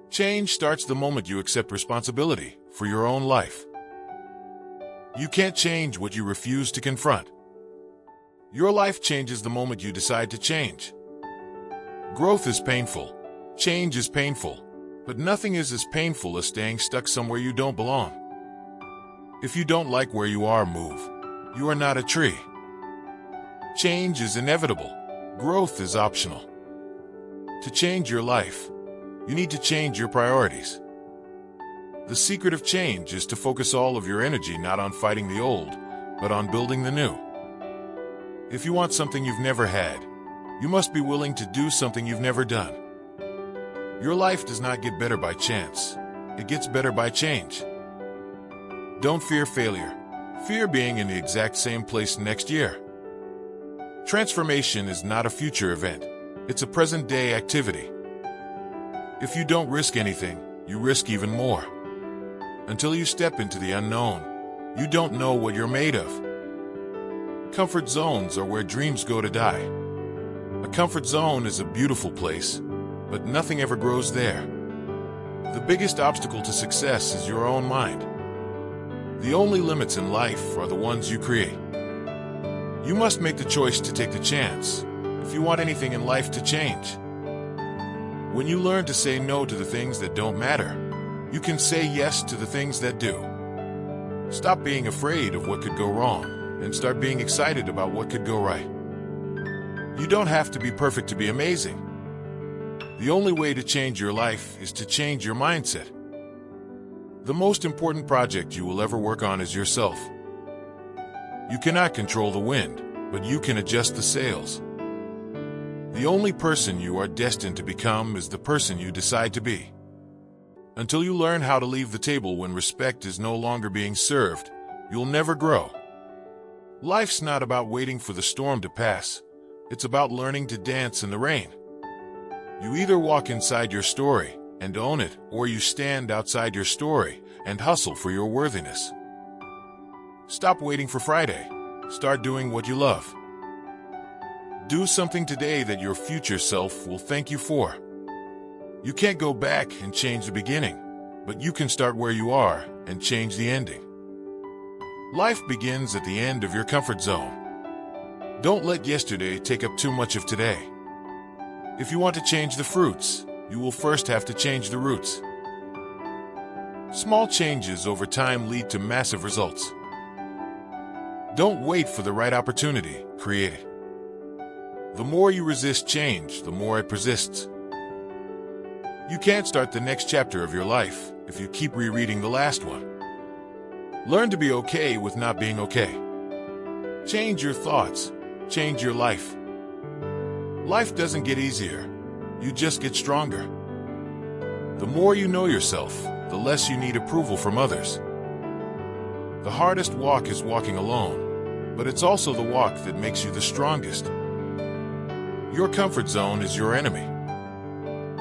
Change starts the moment you accept responsibility for your own life. You can't change what you refuse to confront. Your life changes the moment you decide to change. Growth is painful. Change is painful. But nothing is as painful as staying stuck somewhere you don't belong. If you don't like where you are, move. You are not a tree. Change is inevitable. Growth is optional. To change your life, you need to change your priorities. The secret of change is to focus all of your energy not on fighting the old, but on building the new. If you want something you've never had, you must be willing to do something you've never done. Your life does not get better by chance. It gets better by change. Don't fear failure. Fear being in the exact same place next year. Transformation is not a future event. It's a present-day activity. If you don't risk anything, you risk even more. Until you step into the unknown, you don't know what you're made of. Comfort zones are where dreams go to die. A comfort zone is a beautiful place, but nothing ever grows there. The biggest obstacle to success is your own mind. The only limits in life are the ones you create. You must make the choice to take the chance if you want anything in life to change. When you learn to say no to the things that don't matter, you can say yes to the things that do. Stop being afraid of what could go wrong and start being excited about what could go right. You don't have to be perfect to be amazing. The only way to change your life is to change your mindset. The most important project you will ever work on is yourself. You cannot control the wind, but you can adjust the sails. The only person you are destined to become is the person you decide to be. Until you learn how to leave the table when respect is no longer being served, you'll never grow. Life's not about waiting for the storm to pass. It's about learning to dance in the rain. You either walk inside your story and own it, or you stand outside your story and hustle for your worthiness. Stop waiting for Friday. Start doing what you love. Do something today that your future self will thank you for. You can't go back and change the beginning, but you can start where you are and change the ending. Life begins at the end of your comfort zone. Don't let yesterday take up too much of today. If you want to change the fruits, you will first have to change the roots. Small changes over time lead to massive results. Don't wait for the right opportunity, create it. The more you resist change, the more it persists. You can't start the next chapter of your life if you keep rereading the last one. Learn to be okay with not being okay. Change your thoughts. Change your life. Life doesn't get easier. You just get stronger. The more you know yourself, the less you need approval from others. The hardest walk is walking alone, but it's also the walk that makes you the strongest. Your comfort zone is your enemy.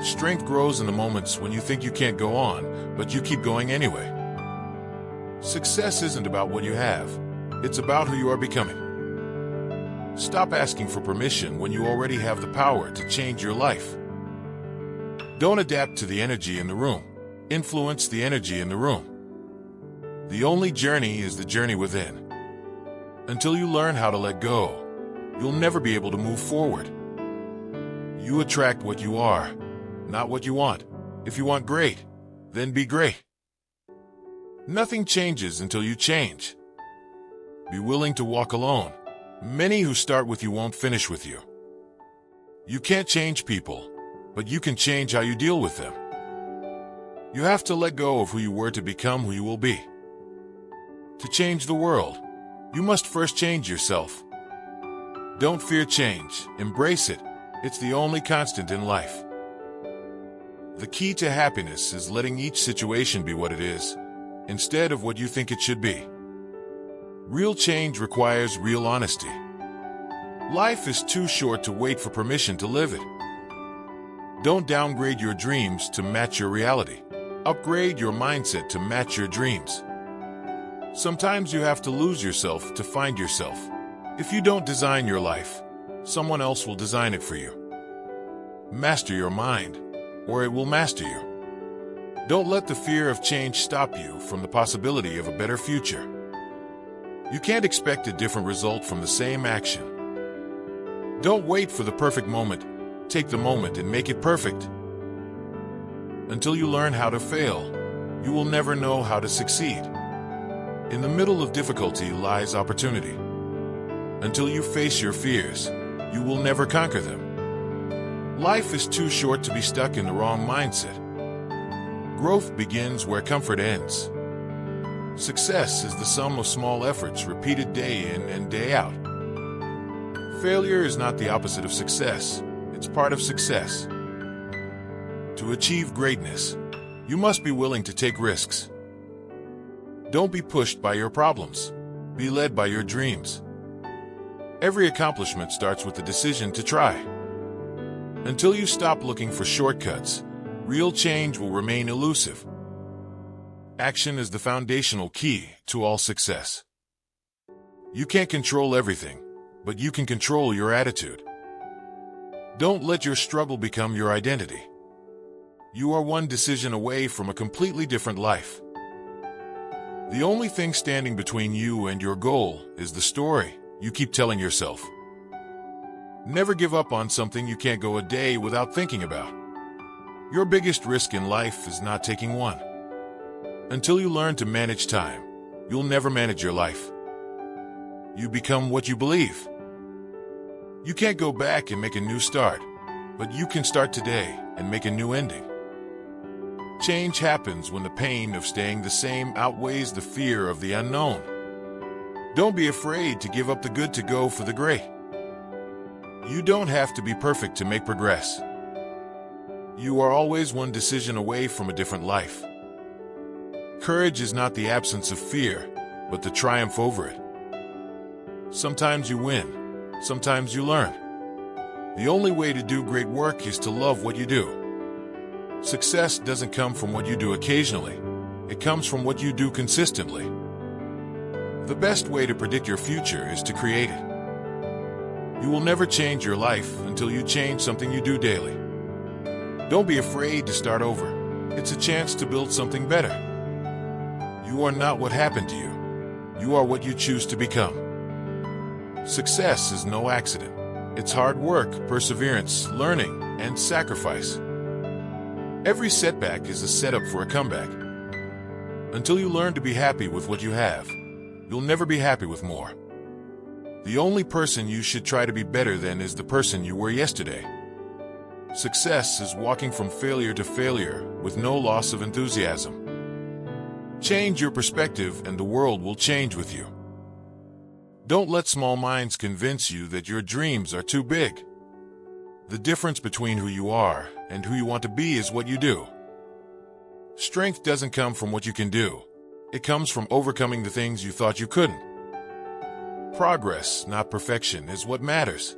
Strength grows in the moments when you think you can't go on, but you keep going anyway. Success isn't about what you have. It's about who you are becoming. Stop asking for permission when you already have the power to change your life. Don't adapt to the energy in the room. Influence the energy in the room. The only journey is the journey within. Until you learn how to let go, you'll never be able to move forward. You attract what you are, not what you want. If you want great, then be great. Nothing changes until you change. Be willing to walk alone. Many who start with you won't finish with you. You can't change people, but you can change how you deal with them. You have to let go of who you were to become who you will be. To change the world, you must first change yourself. Don't fear change, embrace it. It's the only constant in life. The key to happiness is letting each situation be what it is, instead of what you think it should be. Real change requires real honesty. Life is too short to wait for permission to live it. Don't downgrade your dreams to match your reality. Upgrade your mindset to match your dreams. Sometimes you have to lose yourself to find yourself. If you don't design your life, someone else will design it for you. Master your mind, or it will master you. Don't let the fear of change stop you from the possibility of a better future. You can't expect a different result from the same action. Don't wait for the perfect moment. Take the moment and make it perfect. Until you learn how to fail, you will never know how to succeed. In the middle of difficulty lies opportunity. Until you face your fears, you will never conquer them. Life is too short to be stuck in the wrong mindset. Growth begins where comfort ends. Success is the sum of small efforts repeated day in and day out. Failure is not the opposite of success, it's part of success. To achieve greatness, you must be willing to take risks. Don't be pushed by your problems. Be led by your dreams. Every accomplishment starts with the decision to try. Until you stop looking for shortcuts, real change will remain elusive. Action is the foundational key to all success. You can't control everything, but you can control your attitude. Don't let your struggle become your identity. You are one decision away from a completely different life. The only thing standing between you and your goal is the story you keep telling yourself. Never give up on something you can't go a day without thinking about. Your biggest risk in life is not taking one. Until you learn to manage time, you'll never manage your life. You become what you believe. You can't go back and make a new start, but you can start today and make a new ending. Change happens when the pain of staying the same outweighs the fear of the unknown. Don't be afraid to give up the good to go for the great. You don't have to be perfect to make progress. You are always one decision away from a different life. Courage is not the absence of fear, but the triumph over it. Sometimes you win, sometimes you learn. The only way to do great work is to love what you do. Success doesn't come from what you do occasionally. It comes from what you do consistently. The best way to predict your future is to create it. You will never change your life until you change something you do daily. Don't be afraid to start over. It's a chance to build something better. You are not what happened to you. You are what you choose to become. Success is no accident. It's hard work, perseverance, learning, and sacrifice. Every setback is a setup for a comeback. Until you learn to be happy with what you have, you'll never be happy with more. The only person you should try to be better than is the person you were yesterday. Success is walking from failure to failure with no loss of enthusiasm. Change your perspective and the world will change with you. Don't let small minds convince you that your dreams are too big. The difference between who you are and who you want to be is what you do. Strength doesn't come from what you can do. It comes from overcoming the things you thought you couldn't. Progress, not perfection, is what matters.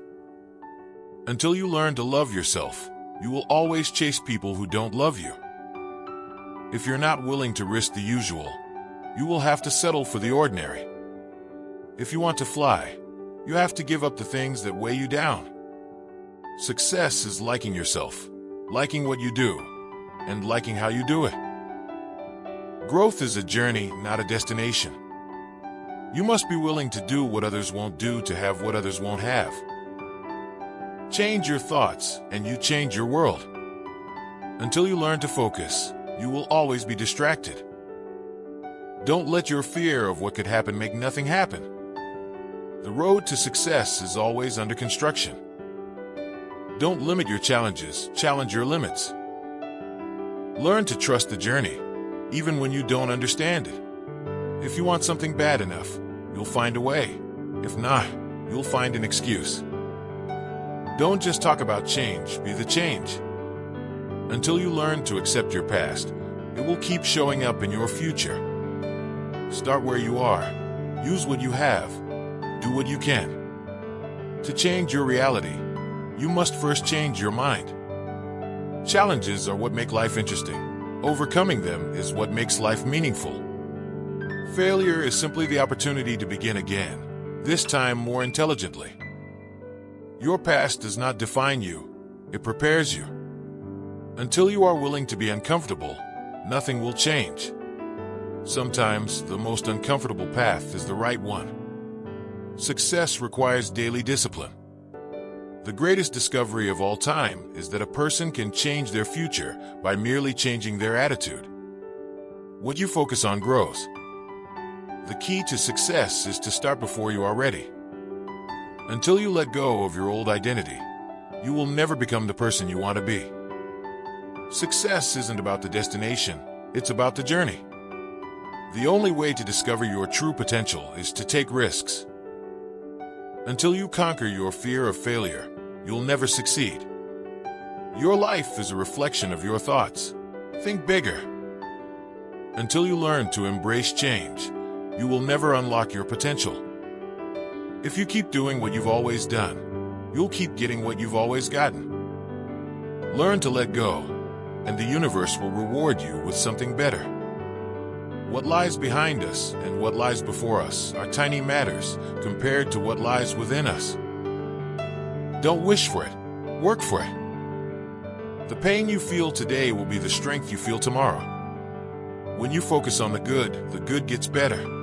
Until you learn to love yourself, you will always chase people who don't love you. If you're not willing to risk the usual, you will have to settle for the ordinary. If you want to fly, you have to give up the things that weigh you down. Success is liking yourself, liking what you do, and liking how you do it. Growth is a journey, not a destination. You must be willing to do what others won't do to have what others won't have. Change your thoughts, and you change your world. Until you learn to focus, you will always be distracted. Don't let your fear of what could happen make nothing happen. The road to success is always under construction. Don't limit your challenges, challenge your limits. Learn to trust the journey, even when you don't understand it. If you want something bad enough, you'll find a way. If not, you'll find an excuse. Don't just talk about change, be the change. Until you learn to accept your past, it will keep showing up in your future. Start where you are. Use what you have. Do what you can. To change your reality, you must first change your mind. Challenges are what make life interesting. Overcoming them is what makes life meaningful. Failure is simply the opportunity to begin again, this time more intelligently. Your past does not define you, it prepares you. Until you are willing to be uncomfortable, nothing will change. Sometimes the most uncomfortable path is the right one. Success requires daily discipline. The greatest discovery of all time is that a person can change their future by merely changing their attitude. What you focus on grows. The key to success is to start before you are ready. Until you let go of your old identity, you will never become the person you want to be. Success isn't about the destination, it's about the journey. The only way to discover your true potential is to take risks. Until you conquer your fear of failure, you'll never succeed. Your life is a reflection of your thoughts. Think bigger. Until you learn to embrace change, you will never unlock your potential. If you keep doing what you've always done, you'll keep getting what you've always gotten. Learn to let go, and the universe will reward you with something better. What lies behind us and what lies before us are tiny matters compared to what lies within us. Don't wish for it, work for it. The pain you feel today will be the strength you feel tomorrow. When you focus on the good gets better.